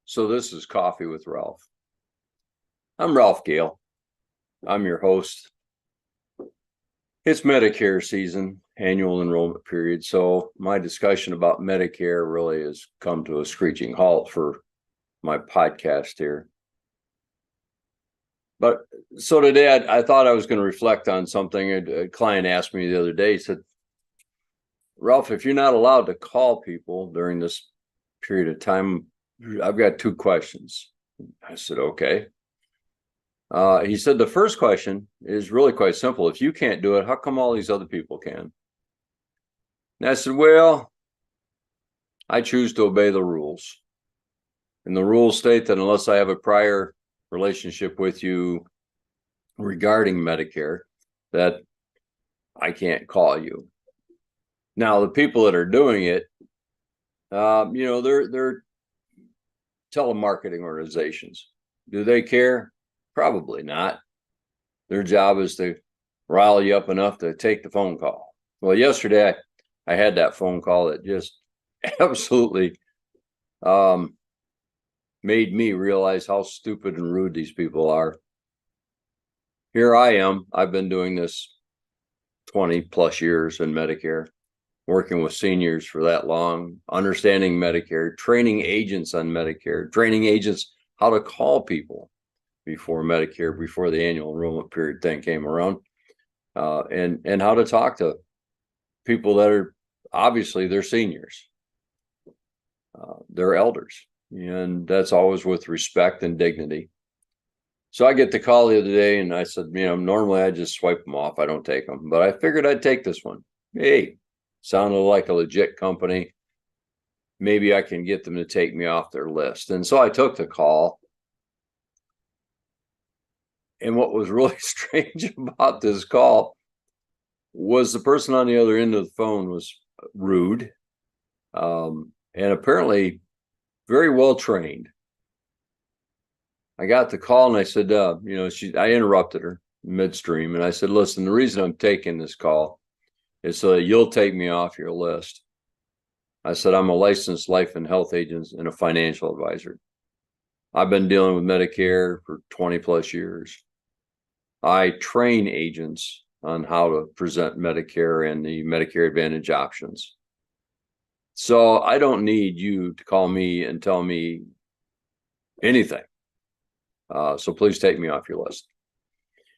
So this is Coffee with Ralph. I'm Ralph Gale. I'm your host. It's Medicare season, annual enrollment period. So my discussion about Medicare really has come to a screeching halt for my podcast here. But so today I thought I was going to reflect on something. A client asked me the other day, he said, Ralph, if you're not allowed to call people during this period of time, I've got two questions. I said, okay. He said, the first question is really quite simple. If you can't do it, how come all these other people can? And I said, well, I choose to obey the rules. And the rules state that unless I have a prior relationship with you regarding Medicare, that I can't call you. Now, the people that are doing it, they're telemarketing organizations. Do they care? Probably not. Their job is to rile you up enough to take the phone call. Well, yesterday I had that phone call that just absolutely made me realize how stupid and rude these people are. Here I am. I've been doing this 20 plus years in Medicare, working with seniors for that long, understanding Medicare, training agents on Medicare, training agents how to call people before Medicare, before the annual enrollment period thing came around, and how to talk to people that are obviously they're seniors, they're elders, and that's always with respect and dignity. So I get the call the other day, and I said, normally I just swipe them off. I don't take them, but I figured I'd take this one. Hey, sounded like a legit company. Maybe I can get them to take me off their list. And so I took the call. And what was really strange about this call was the person on the other end of the phone was rude, and apparently very well trained. I got the call and I said, I interrupted her midstream and I said, listen, the reason I'm taking this call is so that you'll take me off your list. I said, I'm a licensed life and health agent and a financial advisor. I've been dealing with Medicare for 20 plus years. I train agents on how to present Medicare and the Medicare Advantage options. So I don't need you to call me and tell me anything. So please take me off your list.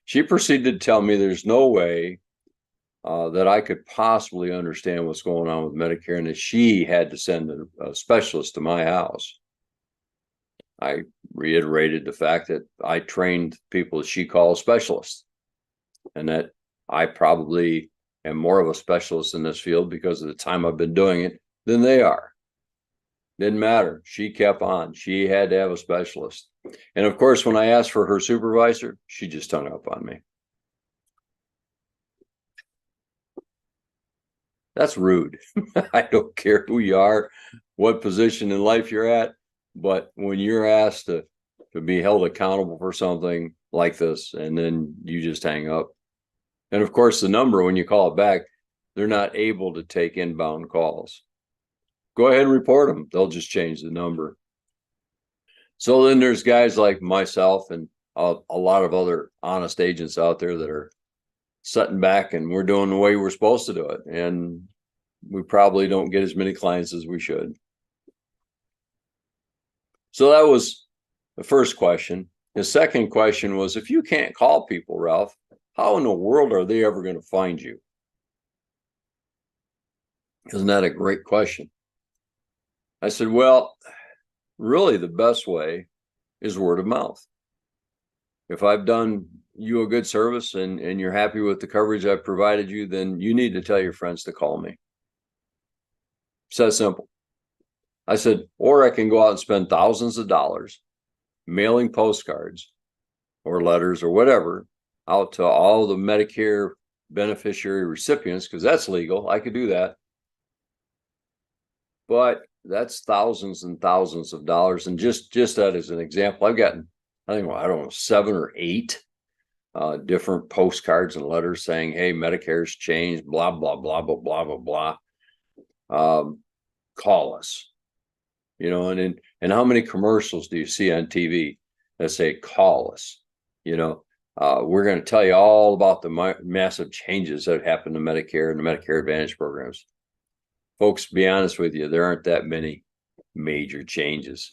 She proceeded to tell me there's no way that I could possibly understand what's going on with Medicare and that she had to send a specialist to my house. I reiterated the fact that I trained people that she calls specialists and that I probably am more of a specialist in this field because of the time I've been doing it than they are. Didn't matter. She kept on. She had to have a specialist. And of course, when I asked for her supervisor, she just hung up on me. That's rude. I don't care who you are, what position in life you're at, but when you're asked to be held accountable for something like this, and then you just hang up. And of course, the number, when you call it back, they're not able to take inbound calls. Go ahead and report them. They'll just change the number. So then there's guys like myself and a lot of other honest agents out there that are sitting back and we're doing the way we're supposed to do it. And we probably don't get as many clients as we should. So that was the first question. The second question was, if you can't call people, Ralph, how in the world are they ever going to find you? Isn't that a great question? I said, well, really the best way is word of mouth. If I've done you a good service and you're happy with the coverage I've provided you, then you need to tell your friends to call me. It's that simple. I said, or I can go out and spend thousands of dollars mailing postcards or letters or whatever out to all the Medicare beneficiary recipients, because that's legal. I could do that. But that's thousands and thousands of dollars. And just that as an example, I've gotten, I don't know, 7 or 8 different postcards and letters saying, hey, Medicare's changed, blah, blah, blah, blah, blah, blah, blah. Call us. And then And how many commercials do you see on TV that say, call us? We're going to tell you all about the massive changes that have happened to Medicare and the Medicare Advantage programs. Folks, to be honest with you, there aren't that many major changes.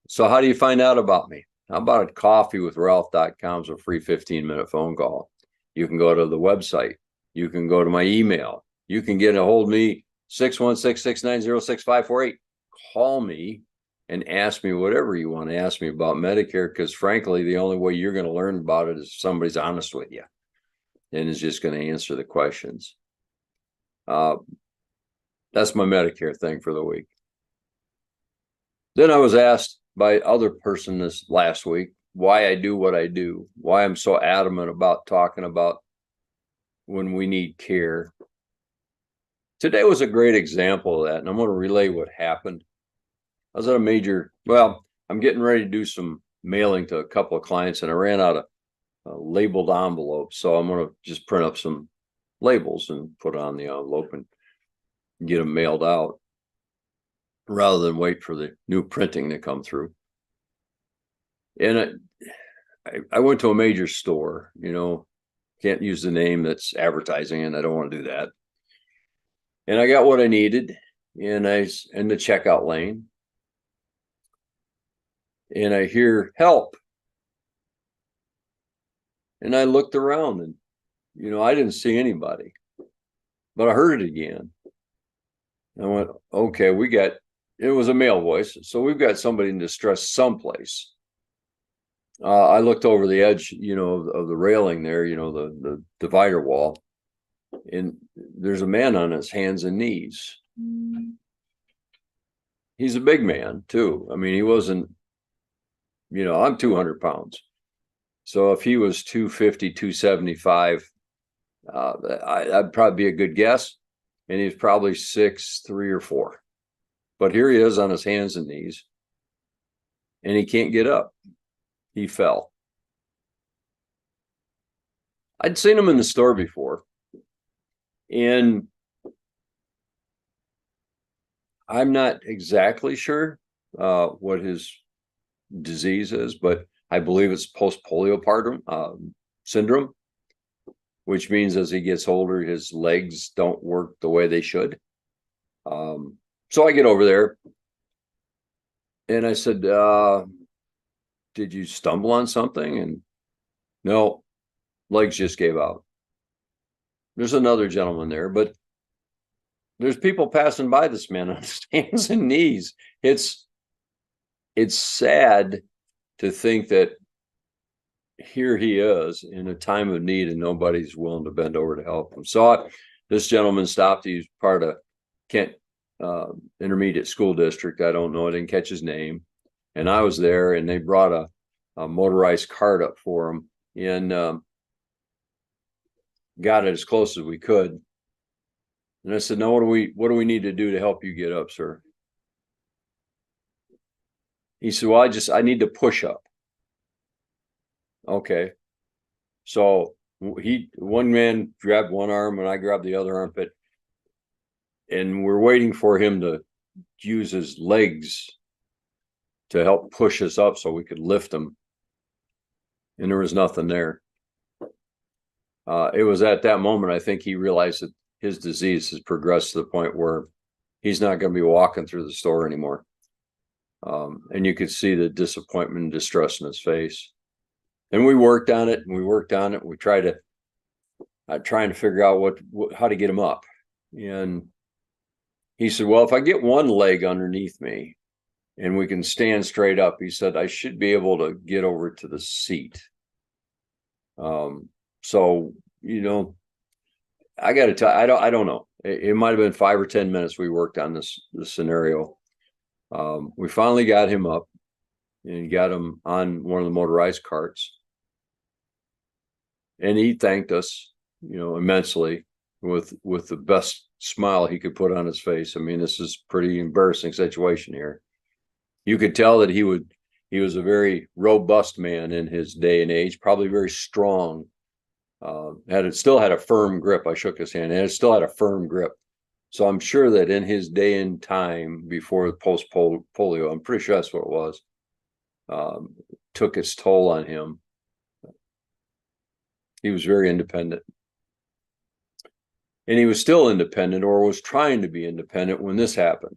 So how do you find out about me? How about a coffeewithralph.com is a free 15-minute phone call? You can go to the website. You can go to my email. You can get a hold of me, 616-690-6548. Call me and ask me whatever you want to ask me about Medicare, because frankly, the only way you're going to learn about it is if somebody's honest with you and is just going to answer the questions. That's my Medicare thing for the week. Then I was asked by other person this last week why I do what I do, why I'm so adamant about talking about when we need care. Today was a great example of that, and I'm going to relay what happened. I was at I'm getting ready to do some mailing to a couple of clients, and I ran out of labeled envelopes. So I'm going to just print up some labels and put it on the envelope and get them mailed out rather than wait for the new printing to come through. And I went to a major store, can't use the name that's advertising, and I don't want to do that. And I got what I needed, and in the checkout lane, and I hear help. And I looked around, and I didn't see anybody, but I heard it again. I went, okay, it was a male voice, so we've got somebody in distress someplace. I looked over the edge, of the railing there, the divider wall, and there's a man on his hands and knees. He's a big man too. I mean, he wasn't, I'm 200 pounds. So if he was 250, 275, I'd probably be a good guess. And he's probably 6'3" or 4. But here he is on his hands and knees, and he can't get up. He fell. I'd seen him in the store before, and I'm not exactly sure what his disease is, but I believe it's post-polio syndrome, which means as he gets older, his legs don't work the way they should. So I get over there, and I said, did you stumble on something? And no, legs just gave out. There's another gentleman there, but there's people passing by this man on his hands and knees. It's sad to think that here he is in a time of need and nobody's willing to bend over to help him. So this gentleman stopped. He's part of Kent Intermediate School District. I don't know. I didn't catch his name. And I was there, and they brought a motorized cart up for him, and got it as close as we could. And I said, "No, what do we need to do to help you get up, sir?" He said, "Well, I need to push up." Okay. So one man grabbed one arm and I grabbed the other armpit, and we're waiting for him to use his legs to help push us up so we could lift him. And there was nothing there. It was at that moment, I think, he realized that his disease has progressed to the point where he's not going to be walking through the store anymore. And you could see the disappointment and distress in his face. And we worked on it, and we tried to trying to figure out how to get him up. And he said, "Well, if I get one leg underneath me and we can stand straight up," he said, "I should be able to get over to the seat." So, I got to tell you, I don't know. It might have been 5 or 10 minutes we worked on this scenario. We finally got him up and got him on one of the motorized carts. And he thanked us, immensely, with the best smile he could put on his face. I mean, this is a pretty embarrassing situation here. You could tell that he was a very robust man in his day and age, probably very strong. Still had a firm grip. I shook his hand, and it still had a firm grip. So I'm sure that in his day and time before post polio, I'm pretty sure that's what it was, took its toll on him. He was very independent. And he was still independent, or was trying to be independent, when this happened.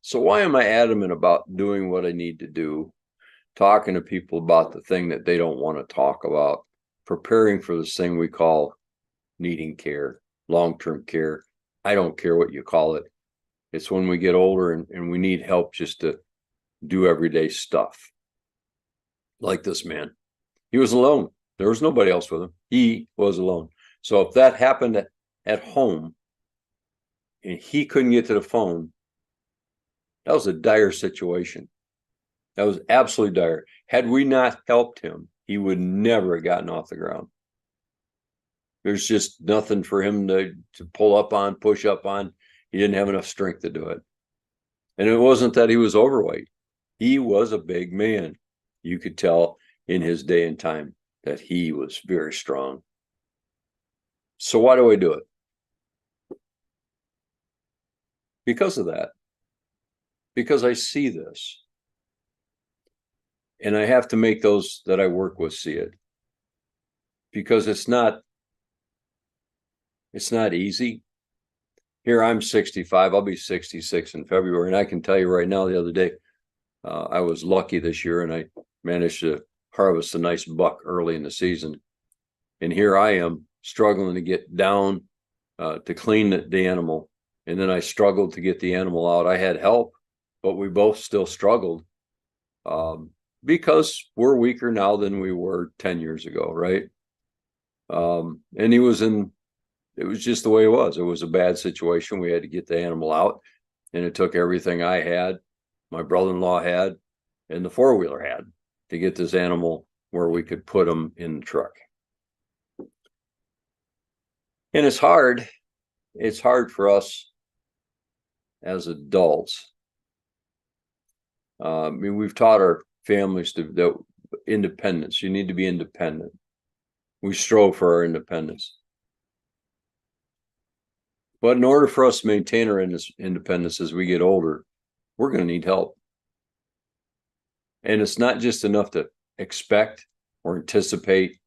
So why am I adamant about doing what I need to do, talking to people about the thing that they don't want to talk about, preparing for this thing we call needing care, long-term care? I don't care what you call it. It's when we get older and we need help just to do everyday stuff. Like this man, he was alone. There was nobody else with him. He was alone. So if that happened at home and he couldn't get to the phone, that was a dire situation. That was absolutely dire. Had we not helped him, he would never have gotten off the ground. There's just nothing for him to pull up on, push up on. He didn't have enough strength to do it. And it wasn't that he was overweight. He was a big man. You could tell in his day and time that he was very strong. So why do I do it? Because of that. Because I see this. And I have to make those that I work with see it. Because it's not easy. Here I'm 65. I'll be 66 in February. And I can tell you right now, the other day, I was lucky this year and I managed to harvest a nice buck early in the season. And here I am struggling to get down to clean the animal. And then I struggled to get the animal out. I had help, but we both still struggled because we're weaker now than we were 10 years ago, right? And it was just the way it was. It was a bad situation. We had to get the animal out, and it took everything I had, my brother-in-law had, and the four-wheeler had to get this animal where we could put him in the truck. And it's hard. It's hard for us as adults. I mean, we've taught our families that independence. You need to be independent. We strove for our independence. But in order for us to maintain our independence as we get older, we're going to need help. And it's not just enough to expect or anticipate,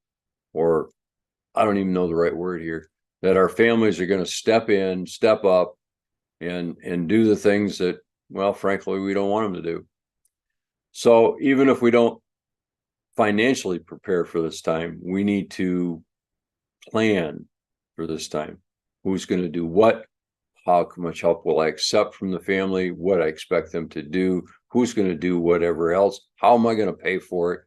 or I don't even know the right word here, that our families are going to step in, step up, and do the things that, well, frankly, we don't want them to do. So even if we don't financially prepare for this time, we need to plan for this time. Who's going to do what? How much help will I accept from the family? What I expect them to do? Who's going to do whatever else? How am I going to pay for it?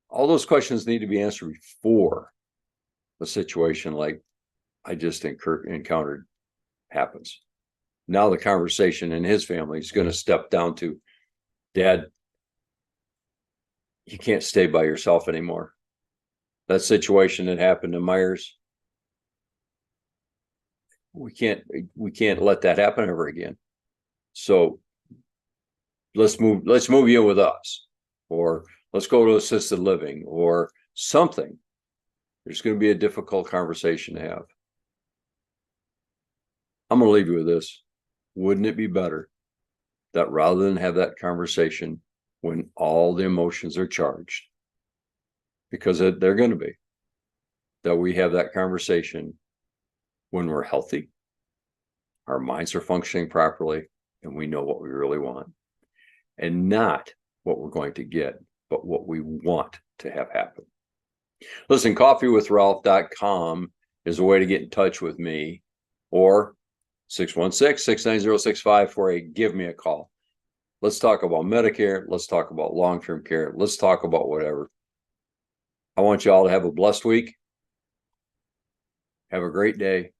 All those questions need to be answered before a situation like I just encountered happens. Now the conversation in his family is going to step down to, Dad, you can't stay by yourself anymore. That situation that happened to Myers, we can't let that happen ever again. So let's move you with us, or let's go to assisted living or something. There's going to be a difficult conversation to have. I'm going to leave you with this. Wouldn't it be better that rather than have that conversation when all the emotions are charged, because they're going to be, that we have that conversation when we're healthy, our minds are functioning properly, and we know what we really want, and not what we're going to get, but what we want to have happen. Listen, coffeewithralph.com is a way to get in touch with me, or 616-690-6548. Give me a call. Let's talk about Medicare. Let's talk about long-term care. Let's talk about whatever. I want you all to have a blessed week. Have a great day.